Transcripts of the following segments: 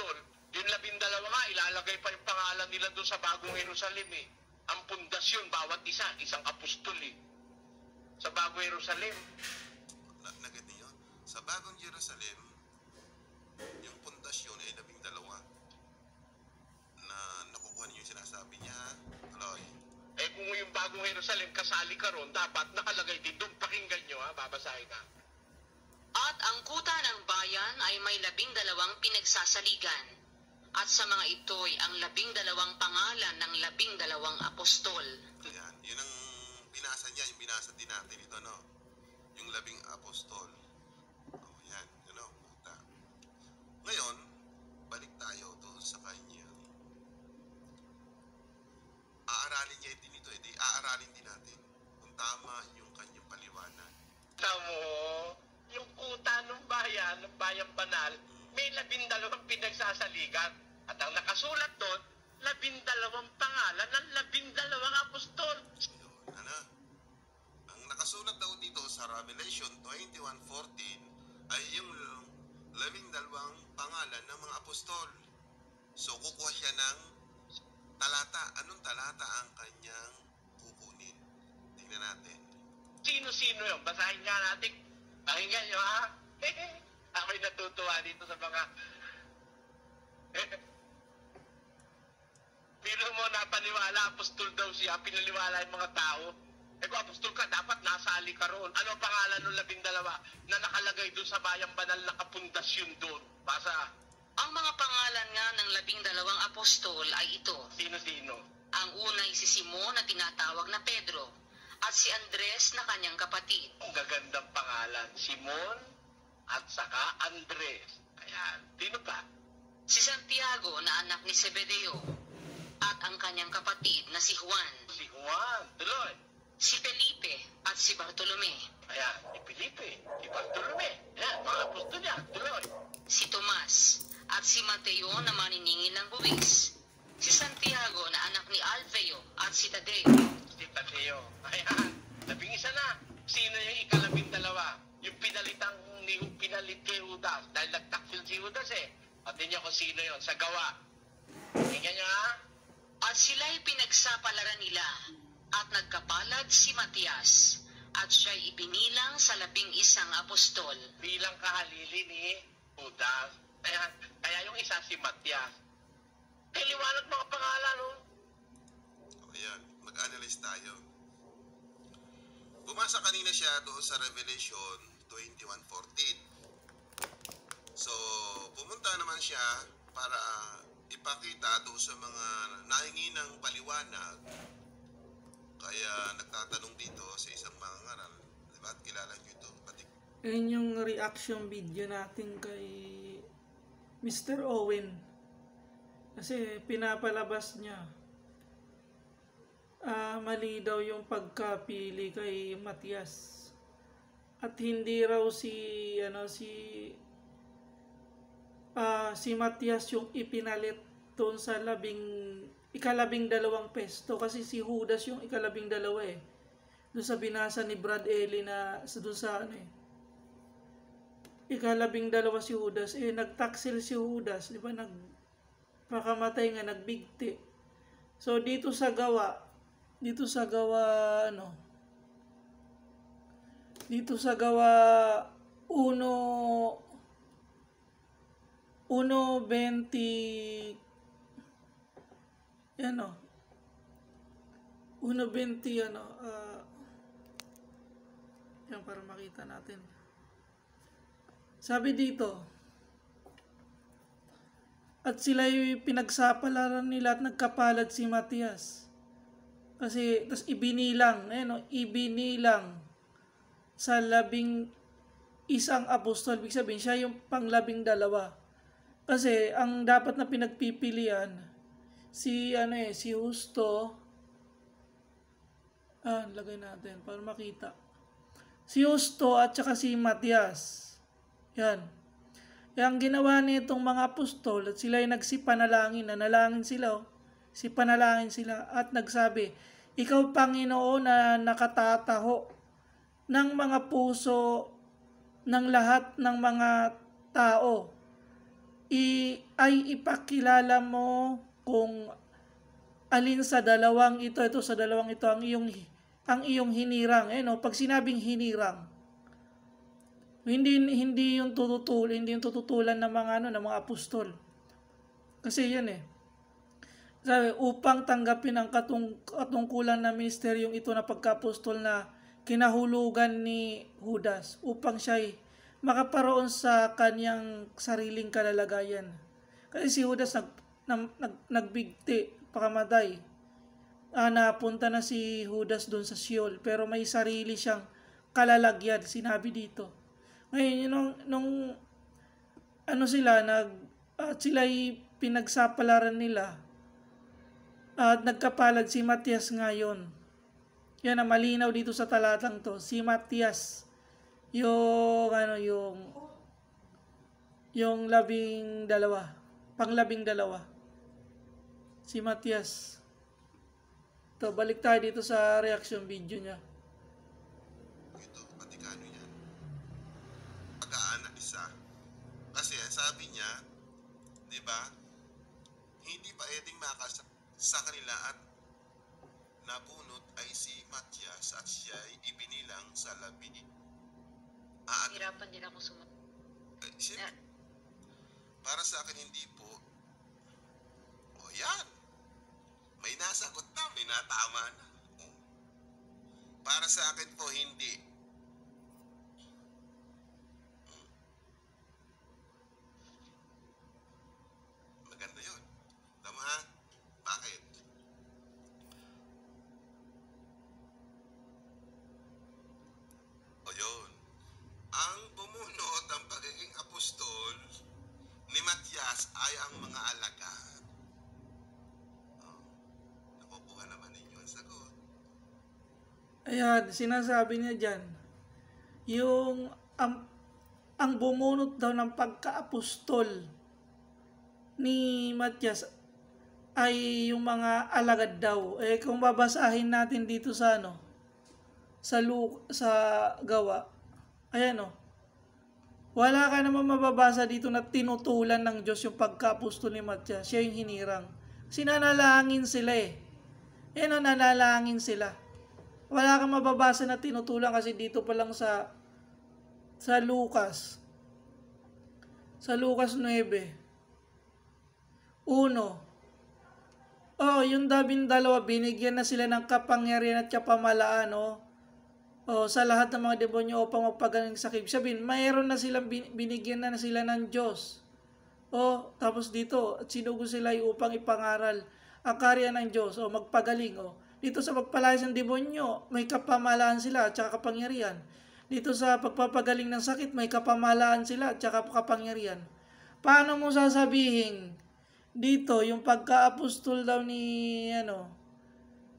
apostol. Yung 12 nga, ilalagay pa yung pangalan nila doon sa Bagong Jerusalem eh. Ang pundasyon, bawat isa, isang apostol eh. Sa Bagong Jerusalem. Nagad niyo? Sa Bagong Jerusalem, yung pundasyon ay 12 na nakukuha niyo yung sinasabi niya, Aloy. Eh kung yung Bagong Jerusalem, kasali ka ron, dapat nakalagay din doon. Pakinggan nyo ha, babasahin ha. At ang kuta ng bayan ay may 12 pinagsasaligan. At sa mga ito'y ang 12 pangalan ng 12 apostol. Ayan, yun ang binasa niya, yung binasa din natin ito, no? Yung 12 apostol. Oh, yan, yun o, puta. Ngayon, balik tayo doon sa kanyang aaralin niya din ito, edi aaralin din natin kung tama yung kanyang paliwanag. Tamo, yung kuta ng bayang banal, may 12 pinagsasaligan. At ang nakasulat doon, 12 pangalan ng 12 apostol. Yun, ano? Ang nakasulat daw dito sa Revelation 21:14 ay yung 12 pangalan ng mga apostol. So, kukuha siya ng talata. Anong talata ang kanyang kukunin? Tingnan natin. Sino-sino yun? Basahin nga natin. Pakinggan nyo ha? Ako'y natutuwa dito sa mga... Pero mo napaniwala, apostol daw siya, pinaliwala yung mga tao. Eh kung apostol ka, dapat nasali ka roon. Ano ang pangalan ng 12 na nakalagay doon sa bayang banal na kapundasyon doon? Basa. Ang mga pangalan nga ng 12 apostol ay ito. Sino-sino? Ang unay si Simon na tinatawag na Pedro, at si Andres na kanyang kapatid. Ang gagandang pangalan, Simon at saka Andres. Ayan, sino pa? Si Santiago na anak ni Zebedeo, at ang kanyang kapatid na si Juan. Si Juan, tuloy. Si Felipe at si Bartolome. Ayan, si Felipe, si Bartolome. Ayan, mga apostol niya, tuloy. Si Tomas at si Mateo na maniningil ng buwis. Si Santiago na anak ni Alfeo at si Tadeo. Si Tadeo. Ayan, 11 na. Sino yung ika-12? Yung pinalit kay Judas. Dahil nagtaksil si Judas eh. Pati niyo kung sino yon sa gawa. Tingnan niyo ha. At sila'y pinagsapalaran nila, at nagkapalad si Matias, at siya'y ibinilang sa 11 apostol. Bilang kahalili ni Judas. Kaya yung isa si Matias. Kaya liwanag mga pangalan, no? O yan, mag-analyze tayo. Bumasa kanina siya doon sa Revelation 21:14. So, pumunta naman siya para ipakita doon sa mga nahingi ng paliwanag. Kaya nagtatanong dito sa isang mangangaral, diba? At kilala nyo ito, pati. Ayun yung reaction video natin kay Mr. Owen. Kasi pinapalabas niya. Mali daw yung pagkapili kay Matias. At hindi raw si Matias yung ipinalit doon sa ika-12 pesto, kasi si Judas yung ika-12 eh. Doon sa binasa ni Brad Ellie na doon sa ika-12 si Judas, nagtaksil si Judas, di ba? Nagpakamatay nga, nagbigti. So dito sa gawa 1:20 yan para makita natin. Sabi dito, at sila'y pinagsapalaran nila at nagkapalad si Matias. Kasi, tas ibinilang sa 11 apostol. Ibig sabihin, siya yung pang-12. Kasi, ang dapat na pinagpipilian, si Justo, lagay natin para makita. Si Justo at saka si Matias. Yan. Ang ginawa nitong mga apostol, at sila ay nagsipanalangin, sipanalangin sila at nagsabi, Ikaw, Panginoon, na nakatataho ng mga puso ng lahat ng mga tao, ay ipakilala mo kung alin sa dalawang ito sa dalawang ito ang iyong hinirang. Pag sinabing hinirang, hindi yung tututulan ng mga apostol. Kasi yan sabi, upang tanggapin ang katungkulan na ministeryong ito na pagka-apostol na kinahulugan ni Judas, upang siya'y makaparoon sa kanyang sariling kalalagayan. Kasi si Judas nagbigti, pakamatay. Napunta na si Judas doon sa Sheol, pero may sarili siyang kalalagyan, sinabi dito. Ngayon, nung sila'y pinagsapalaran nila, at nagkapalad si Matias ngayon. Yan ang malinaw dito sa talatang to. Si Matias, yung 12, panglabing dalawa. Si Matias. To, balik tayo dito sa reaction video niya. Ito, Vatikano yan. Pag-aanak isa. Kasi sabi niya, di ba, hindi pa pwedeng makasa sa kanila at nabunot ay si Matias at siya ay ibinilang sa labi. Hirapan din ako para sa akin hindi po. O yan. May nasagot na, may natama na. Para sa akin po hindi. Maganda yun. Tama ha? Bakit? O yun. Ang bumunot ang pagiging apostol ni Matias ay ang mga alagad. Nakukuha naman ninyo ang sagot. Ayan, sinasabi niya dyan, ang bumunot daw ng pagka-apostol ni Matias ay yung mga alagad daw. Kung babasahin natin dito sa sa gawa, ayan wala ka naman mababasa dito na tinutulan ng Diyos yung pagka-apostol ni Matias. Siya yung hinirang. Sinanalangin sila nanalangin sila. Wala kang mababasa na tinutulan kasi dito pa lang sa Lucas. Sa Lucas 9. 1. Yung 12, binigyan na sila ng kapangyarihan at kapamalaan, sa lahat ng mga demonyo upang magpagaling sa sakit. Sabihin, mayroon na silang binigyan na sila ng Diyos. Tapos dito, sinugo sila upang ipangaral ang karya ng Diyos, magpagaling. Dito sa pagpalayas ng demonyo, may kapamalaan sila at saka kapangyarihan. Dito sa pagpapagaling ng sakit, may kapamalaan sila at saka kapangyarihan. Paano mo sasabihin dito yung pagka-apostol daw ni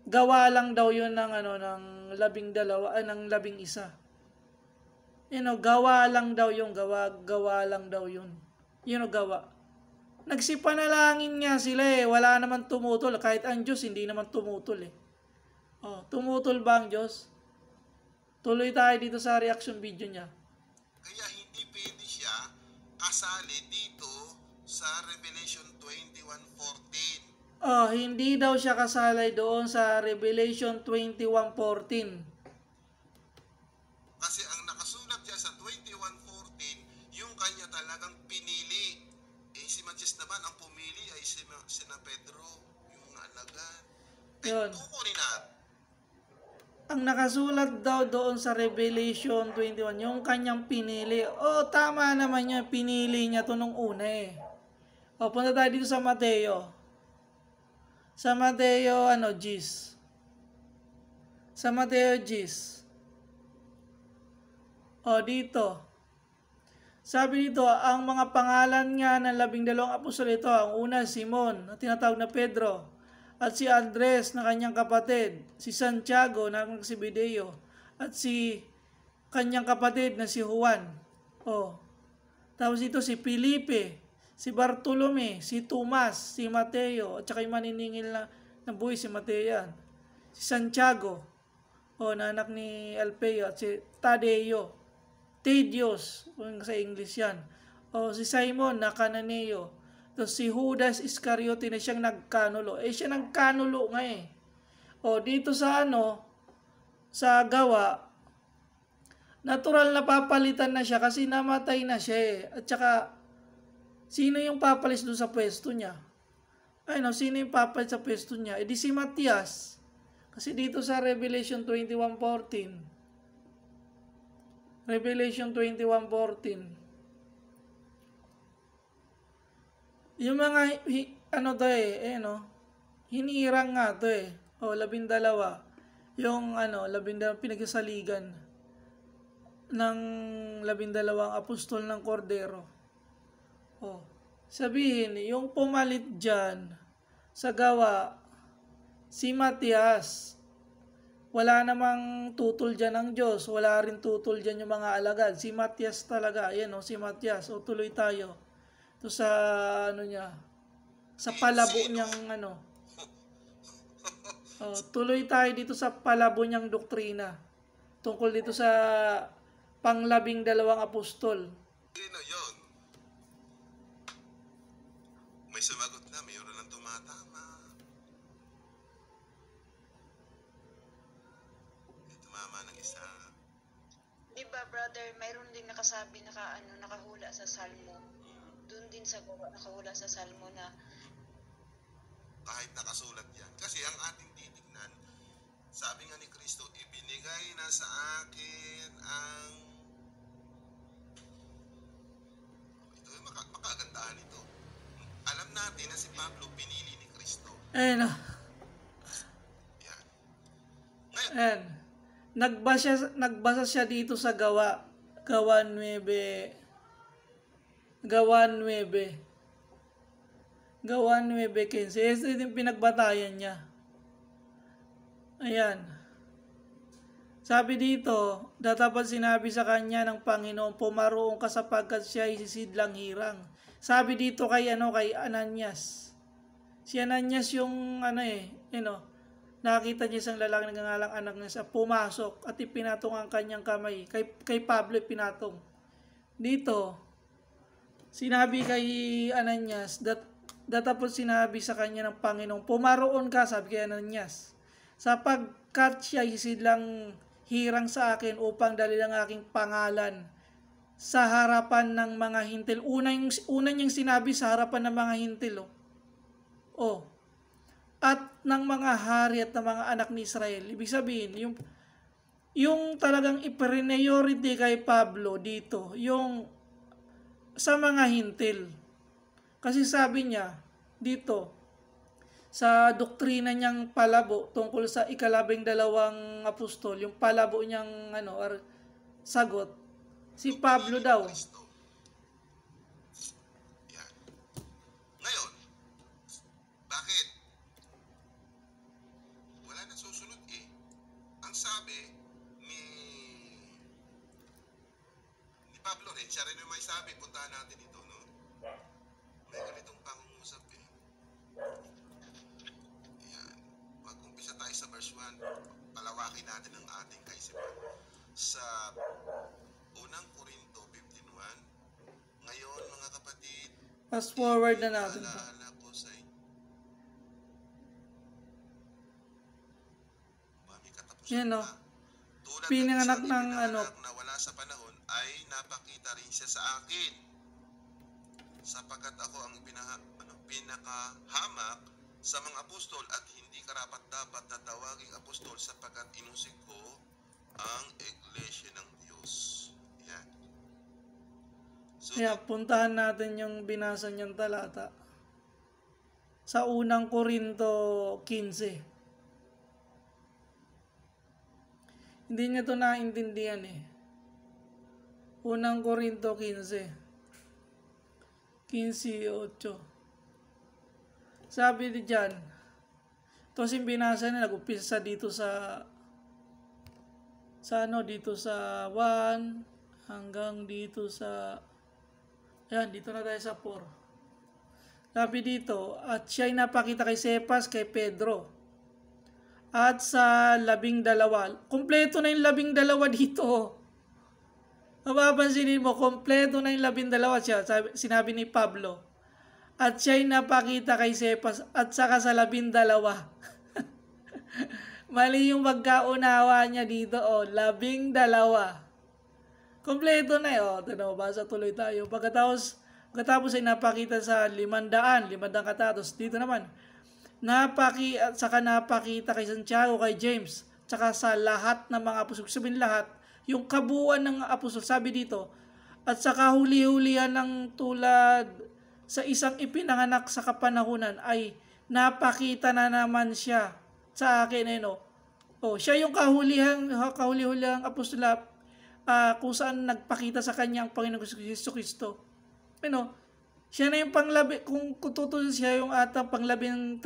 gawa lang daw yun ng ng 12 ng 11. Gawa lang daw yung gawa lang daw yun. Gawa. Nagsipanalangin nga sila wala naman tumutol, kahit ang Diyos hindi naman tumutol tumutol ba ang Diyos? Tuloy tayo dito sa reaction video niya. Kaya hindi pwede siya kasali dito sa Revelation 21:14. Hindi daw siya kasali doon sa Revelation 21:14. Kasi ang nakasulat niya sa 21:14, yung kanya talagang pinili. Si Matias naman, ang pumili ay sina Pedro, yung mga alagad. Yun. Tukunin natin. Ang nakasulat daw doon sa Revelation 21, yung kanyang pinili. Tama naman yun, pinili niya to nung una punta tayo dito sa Mateo. Sa Mateo, Gis. Sa Mateo, Gis. Dito. Sabi dito, ang mga pangalan nga ng 12 apostol ito, ang una, Simon, na tinatawag na Pedro, at si Andres na kanyang kapatid, si Santiago na si Zebedeo, at si kanyang kapatid na si Juan. Tapos dito si Felipe, si Bartolome, si Tomas, si Mateo, at saka yung maniningil na buhay si Mateo yan. Si Santiago, na anak ni Alpeo, at si Tadeo, Tedios, sa English yan. Si Simon na Cananeo. Tapos si Judas Iscariote na siyang nagkanulo. Siya nagkanulo nga eh. Dito sa sa Gawa, natural na papalitan na siya kasi namatay na siya eh. At saka, sino yung papalis doon sa pwesto niya? Sino yung papalis sa pwesto niya? Di si Matias. Kasi dito sa Revelation 21:14, Revelation 21:14, yung mga, hinirang nga to eh. 12. Yung 12 pinagsasaligan ng 12 apostol ng Kordero. Sabihin, yung pumalit dyan sa Gawa, si Matias. Wala namang tutol dyan ng Diyos. Wala rin tutol dyan yung mga alagad. Si Matias talaga. Ayan si Matias. Tuloy tayo. Ito sa sa palabo niyang tuloy tayo dito sa palabo niyang doktrina tungkol dito sa pang-12 apostol. Sino yun? May sumagot na, mayroon ng tumatama. May tumama ng isa. Di ba, brother, mayroon din nakasabi, nakahula sa Salmo. Doon din sa Gawa, nakahula sa Salmo na Kahit nakasulat yan. Kasi ang ating titignan, sabi nga ni Kristo, ibinigay na sa akin ang... Ito yung makagandahan ito. Alam natin na si Pablo pinili ni Kristo. Yan. Ngayon, Nagbasa siya dito sa Gawa 9. Gawa 9:15. Ito yung pinagbatayan niya. Ayan. Sabi dito, dapat sinabi sa kanya ng Panginoon, pumaroon ka sapagkat siya ay sisidlang hirang. Sabi dito kay Ananias. Si Ananias yung nakita niya isang lalaki na nangalang anak niya sa pumasok at ipinatong ang kanyang kamay. Kay Pablo ipinatong. Dito, sinabi kay Ananias, datapos sinabi sa kanya ng Panginoon, pumaroon ka, sabi kay Ananias, sapagkat siya isidlang hirang sa akin upang dalhin ang aking pangalan sa harapan ng mga hintil. Una niyang sinabi sa harapan ng mga hintil. At ng mga hari at ng mga anak ni Israel. Ibig sabihin, yung talagang i-priority kay Pablo dito, yung sa mga hintil. Kasi sabi niya dito, sa doktrina niyang palabo tungkol sa 12 apostol, yung palabo niyang sagot, si Pablo daw. Kristo. Yan. Ngayon, bakit? Wala na susunod eh. Ang sabi ni Pablo rin, siya rin yung may sabi, puntahan natin ito, no? May ganitong pangungusap eh. Yan. Mag-umpisa tayo sa verse 1. Palawakin natin ang ating kaisipan. Sa unang Korinto 15:1, ngayon mga kapatid, Fast forward na natin. alaala ko sa inyo. May katapusan Yan, no? pa. Tulad Pinanganak ng ng isang ipinanganak na wala sa panahon, ay napakita rin siya sa akin. Sapagkat ako ang pinakahamak sa mga apostol at hindi karapat-dapat na tawaging apostol sapagkat inusig ko ang iglesia ng Diyos. Yan. So, Kaya puntahan natin yung binasa niyang talata. Sa unang Korinto 15. Hindi niya ito naintindihan eh. Unang Korinto 15:8. Sabi di dyan, ito yung binasa na nag-upisa dito dito sa 1 hanggang dito sa dito na tayo sa 4. Sabi dito, at siya'y napakita kay Cephas, kay Pedro, at sa 12. Kompleto na yung 12 dito. Mapapansinin mo, kompleto na yung 12 siya, sinabi ni Pablo. at siya'y napakita kay Cephas at saka sa 12. Mali yung pagkaunawa niya dito, 12. Kompleto na basa tuloy tayo. Pagkatapos ay napakita sa 500 katatos. Dito naman, saka napakita kay Santiago, kay James, saka sa lahat ng mga apostol. Sabihin lahat, yung kabuuan ng apostol, sabi dito, at saka huli-hulihan ng tulad sa isang ipinanganak sa kapanahunan ay napakita na naman siya sa akin. Siya yung kahuli-hulihang apostol kung saan nagpakita sa kanya ang Panginoong Jesucristo. Siya na yung kung tutusin siya yung atang pang-13.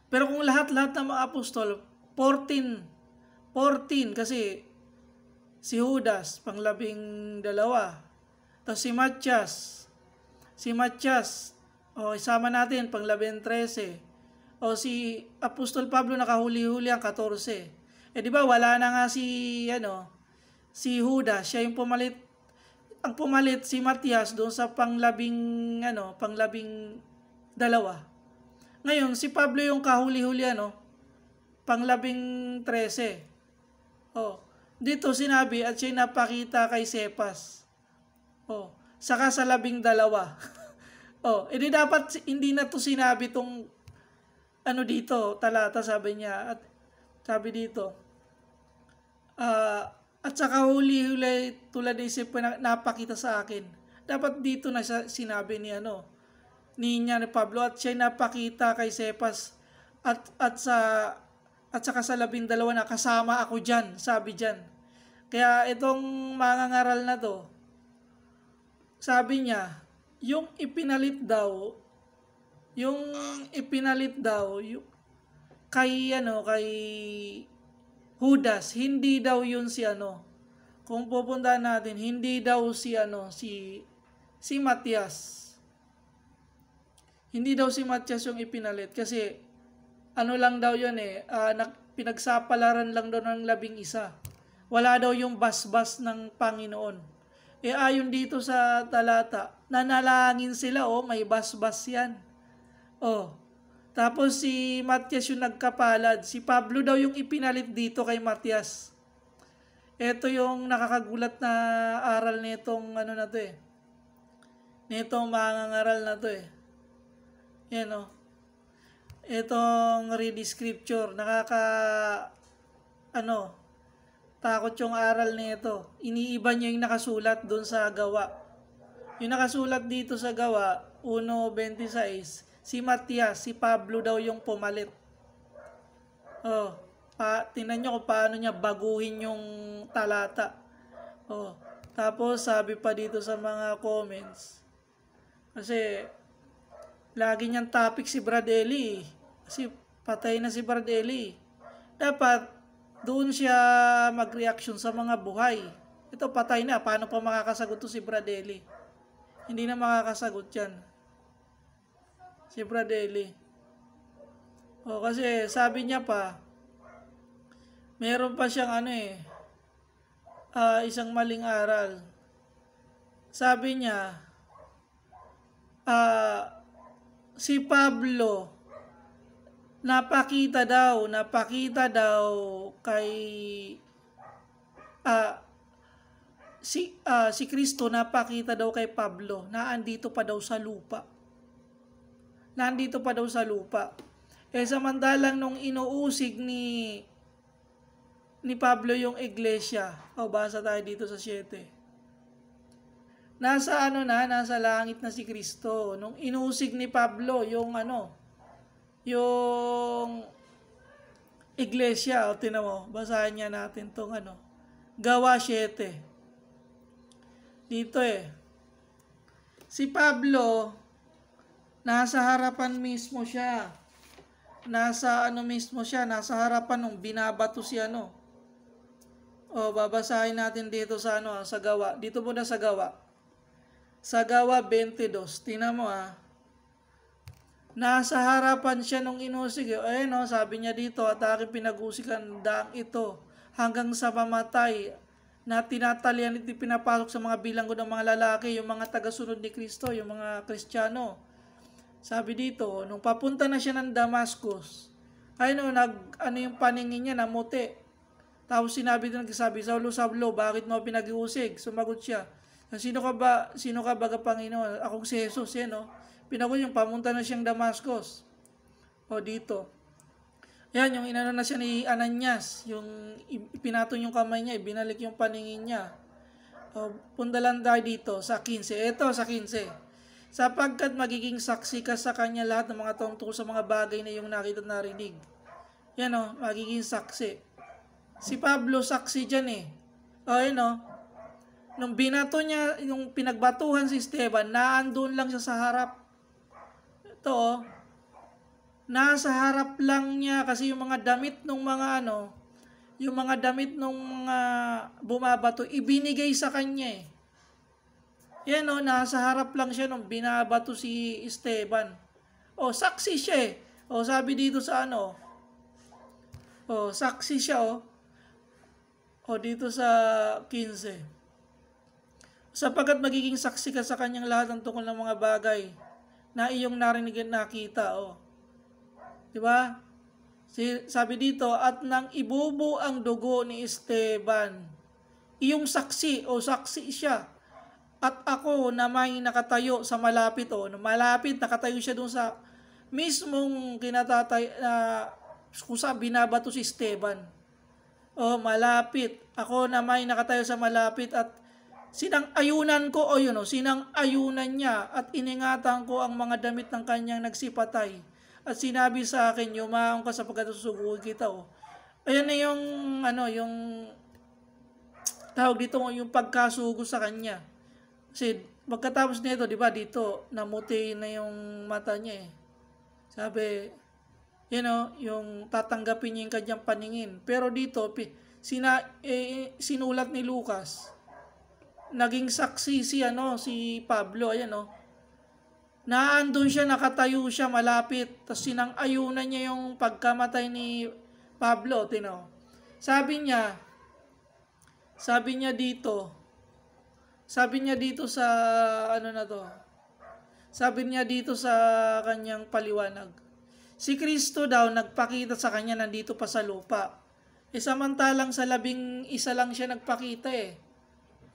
Pero kung lahat-lahat ng mga apostol, 14 kasi si Judas, pang-12. Tapos si Matias, isama natin, pang-13. Si Apostol Pablo nakahuli-huli ang 14. Di ba wala na nga si Judas, siya yung pumalit. Ang pumalit si Matias doon sa pang-12. Ngayon si Pablo yung kahuli-huli pang-13. Dito sinabi at siya napakita kay Cephas. Saka sa 12. Edi dapat hindi na to sinabi tong dito, talata, sabi niya. At sabi dito, at saka huli-huli tulad ng isip ko napakita sa akin. Dapat dito na sinabi ni Pablo at siya napakita kay Cephas at saka sa 12 na kasama ako dyan, sabi dyan. Kaya itong mangangaral na to, sabi niya, yung ipinalit daw kay Judas, hindi daw yun kung pupunta natin, hindi daw si Matias. Hindi daw si Matias yung ipinalit kasi lang daw yun pinagsapalaran lang daw ng 11. Wala daw yung basbas ng Panginoon. Ayon dito sa talata, nanalangin sila, may basbas yan. Tapos si Matias yung nagkapalad. Si Pablo daw yung ipinalit dito kay Matias. Ito yung nakakagulat na aral nitong nitong mangangaral na to Yan Itong read scripture, takot yung aral nito. Iniiba niya yung nakasulat doon sa Gawa. Yung nakasulat dito sa Gawa 1:26, si Matias, si Pablo daw yung pumalit. Tingnan nyo kung paano niya baguhin yung talata. Tapos sabi pa dito sa mga comments, kasi lagi niyang topic si Brad Eli. Kasi patay na si Brad Eli. Dapat doon siya mag-reaction sa mga buhay. Ito patay na. Paano pa makakasagot to si Brad Eli? Hindi na makakasagot yan. Si Brad Eli. Kasi sabi niya pa, meron pa siyang isang maling aral. Sabi niya, si Pablo napakita daw kay si Kristo napakita daw kay Pablo na andito pa daw sa lupa. Samantalang nung inuusig ni Pablo yung iglesia, basa tayo dito sa 7. Nasa langit na si Kristo. Nung inusig ni Pablo yung iglesia, tinan mo, basahin niya natin tong Gawa 7. Dito si Pablo, nasa harapan mismo siya. Nasa harapan nung binabato si babasahin natin dito sa sa Gawa. Dito muna sa Gawa. Sa Gawa 22, tingnan mo nasa harapan siya nung inusig. Sabi niya dito, at aking pinag-usikan daang ito hanggang sa mamatay na tinatalian at pinapasok sa mga bilanggo ng mga lalaki, yung mga tagasunod ni Kristo, yung mga Kristiyano. Sabi dito, nung papunta na siya ng Damascus, ano yung paningin niya, namuti. Tapos nagsabi, Saulo, Saulo, bakit mo pinag-iusig? Sumagot siya, sino ka ba Panginoon? Akong si Jesus, yan, no? Pinagot yung pamunta na siyang Damascus. O dito. Yan, yung inano na siya ni Ananias, yung ipinatong yung kamay niya, ibinalik yung paningin niya. O, punta lang tayo dito sa 15. Ito sa 15. Sapagkat magiging saksi ka sa kanya lahat ng mga tungkol sa mga bagay na yung nakita at narinig. Yan o, magiging saksi. Si Pablo saksi dyan eh. O, yan o. Nung binato niya, yung pinagbatuhan si Esteban, naandun lang siya sa harap. Ito o. Nasa harap lang niya kasi yung mga damit ng mga yung mga damit ng mga bumabato, ibinigay sa kanya eh. Yan o, nasa harap lang siya nung binabato si Esteban. O, saksi siya eh. O, sabi dito sa o, saksi siya o. O, dito sa 15. Sapagkat magiging saksi ka sa kanyang lahat ng tungkol ng mga bagay na iyong narinig at nakita o. Diba? Sabi dito, at nang ibubo ang dugo ni Esteban, iyong saksi o saksi siya, at ako na may nakatayo sa malapit nakatayo siya doon sa mismong kung saan binabato si Esteban. O malapit, ako na may nakatayo sa malapit at sinang-ayunan ko, sinang-ayunan niya at iningatan ko ang mga damit ng kanyang nagsipatay. At sinabi sa akin, yumaong ka sapagkat susuguin kita. Ayan na yung tawag dito, yung pagkasugo sa kanya. Kasi pagkatapos nito, di ba, dito, namuti na yung mata niya eh. Sabi, yung tatanggapin niya yung kanyang paningin. Pero dito, sinulat ni Lucas, naging saksi si Pablo, naandun siya, nakatayo siya malapit, tapos sinang-ayunan niya yung pagkamatay ni Pablo, Sabi niya dito sa sabi niya dito sa kanyang paliwanag, si Kristo daw nagpakita sa kanya nandito pa sa lupa. Samantalang sa 11 lang siya nagpakita eh.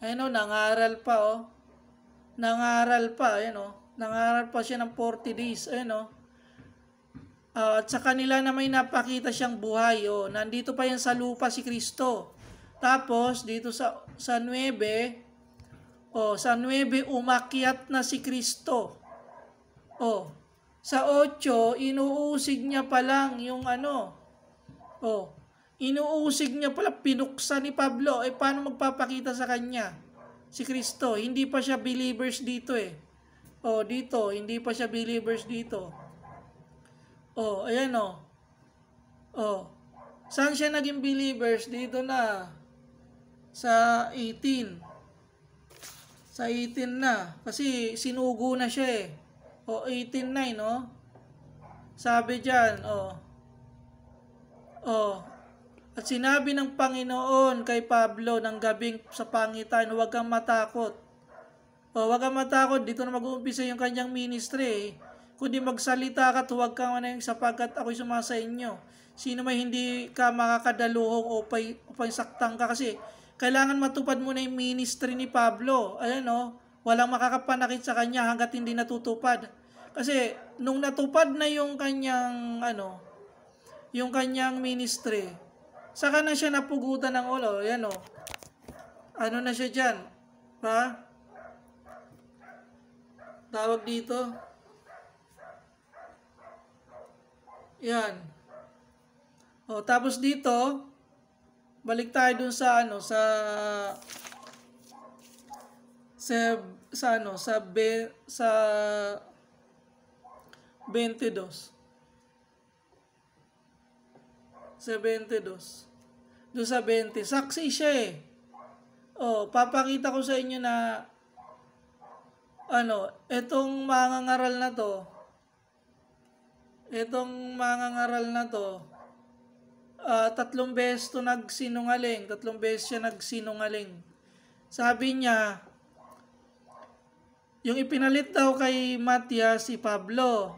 Nangaral pa Nangaral pa, nangaral pa siya ng 40 days, at sa kanila na may napakita siyang buhay, nandito pa yan sa lupa si Kristo. Tapos, dito sa 9, sa 9, umakyat na si Kristo. Sa 8, inuusig niya pa lang yung inuusig niya pala, pinuksa ni Pablo, paano magpapakita sa kanya? Si Kristo, hindi pa siya believers dito eh. Dito, hindi pa siya believers dito. Ayan saan siya naging believers? Dito na. Sa 18. Sa 18 na. Kasi sinugo na siya eh. 18:9, Sabi dyan, at sinabi ng Panginoon kay Pablo ng gabing sa pangitan, huwag kang matakot. Huwag kang matakot, dito na mag-uumpisa yung kanyang ministry. Kundi magsalita ka at huwag kang sapagkat ako'y sumasa inyo. Sino may hindi ka makakadaluhong upay saktang ka kasi kailangan matupad mo na yung ministry ni Pablo. Walang makakapanakit sa kanya hanggat hindi natutupad. Kasi nung natupad na yung kanyang yung kanyang ministry, saka na siya napugutan ng ulo. Na siya dyan? Tawag dito. Yan. Tapos dito, balik tayo dun sa 22. Sa 22. Doon sa 20. Saksi siya eh. Papakita ko sa inyo na etong mangangaral na to, tatlong beses to nagsinungaling. Tatlong beses siya nagsinungaling. Sabi niya, yung ipinalit daw kay Matias si Pablo.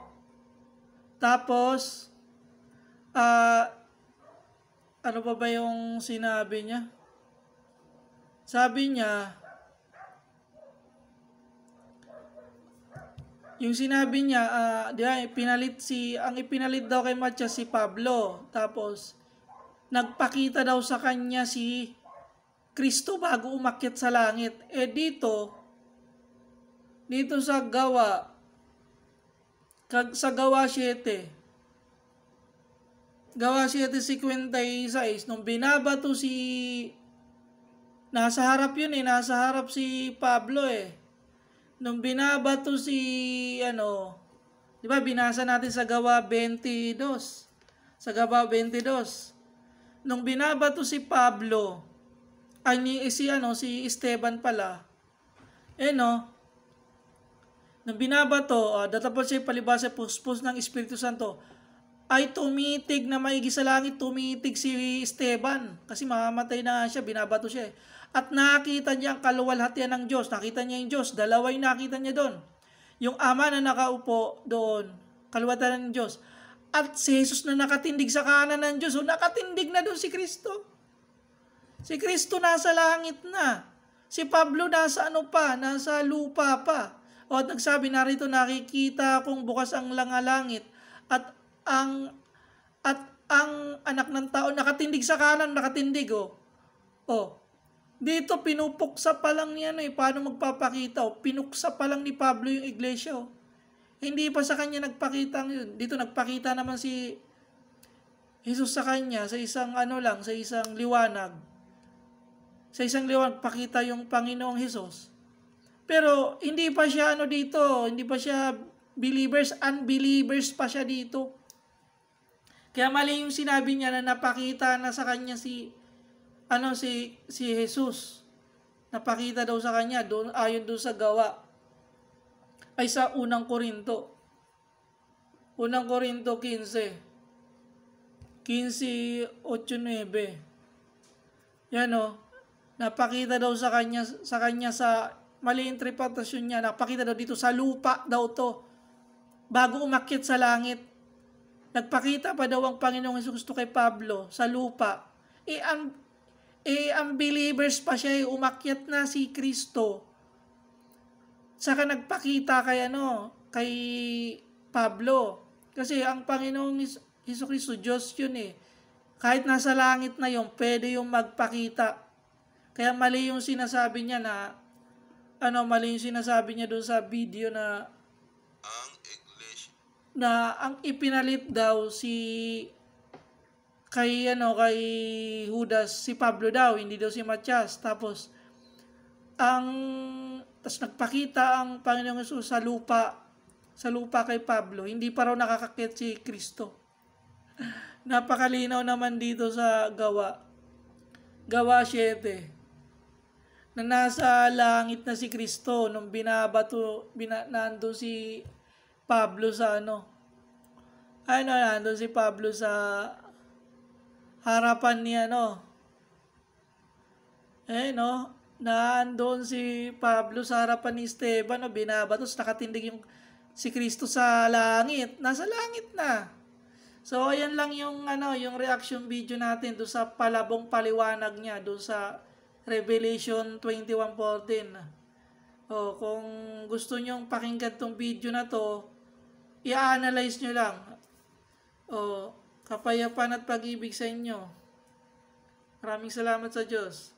Tapos, ano pa ba yung sinabi niya? Sabi niya, yung sinabi niya, di ba, ang ipinalit daw kay Matias si Pablo. Tapos, nagpakita daw sa kanya si Kristo bago umakyat sa langit. Dito sa Gawa 7, Gawa 7:56, nung binabato nasa harap yun nasa harap si Pablo Nung binabato di ba binasa natin sa Gawa 22, nung binabato si Pablo, si Esteban pala, nung binabato, datapos siya palibasa puspos ng Espiritu Santo, ay tumitig na maigi sa langit, tumitig si Esteban. Kasi mamamatay na siya, binabato siya At nakita niya ang kaluwalhatian ng Diyos. Nakita niya yung Diyos. Dalawa yung nakita niya doon. Yung Ama na nakaupo doon, kaluwalhatian ng Diyos. At si Jesus na nakatindig sa kanan ng Diyos. Nakatindig na doon si Kristo. Si Kristo nasa langit na. Si Pablo nasa nasa lupa pa. At nagsabi, narito nakikita kong bukas ang langit at ang anak ng tao nakatindig sa kanan, nakatindig dito pinupuksa pa lang niya paano magpapakita pinuksa pa lang ni Pablo yung iglesia hindi pa sa kanya nagpakita yun. Dito nagpakita naman si Jesus sa kanya sa isang sa isang liwanag. Sa isang liwanag pakita yung Panginoong Jesus. Pero hindi pa siya dito, hindi pa siya unbelievers pa siya dito. Kaya mali yung sinabi niya na napakita na sa kanya si Jesus. Napakita daw sa kanya doon ayon doon sa Gawa. Ay sa unang Korinto. Unang Korinto 15:8-9. Yan napakita daw sa kanya sa mali interpretasyon niya, napakita daw dito sa lupa daw to. Bago umakyat sa langit. Nagpakita pa daw ang Panginoong Hesus Kristo kay Pablo sa lupa. Unbelievers pa siya umakyat na si Kristo. Saka nagpakita kay Pablo. Kasi ang Panginoong Hesus Kristo, Diyos yun Kahit nasa langit na yun, pwede yung magpakita. Kaya mali yung sinasabi niya doon sa video na Ang iglesia. ang ipinalit daw kay Judas si Pablo daw, hindi daw si Matias. Tapos nagpakita ang Panginoong Hesus sa lupa kay Pablo. Hindi pa raw nakakakit si Kristo. Napakalinaw naman dito sa Gawa 7. Na nasa langit na si Kristo nung binabato, nandun si Pablo sa nandun si Pablo sa harapan ni nandun si Pablo sa harapan ni Esteban, binabato, nakatindig si Kristo sa langit, nasa langit na. So ayan lang yung yung reaction video natin do sa palabong paliwanag niya do sa Revelation 21:14. Kung gusto nyong pakinggan tong video na to, i-analyze nyo lang. Kapayapaan at pag-ibig sa inyo. Maraming salamat sa Diyos.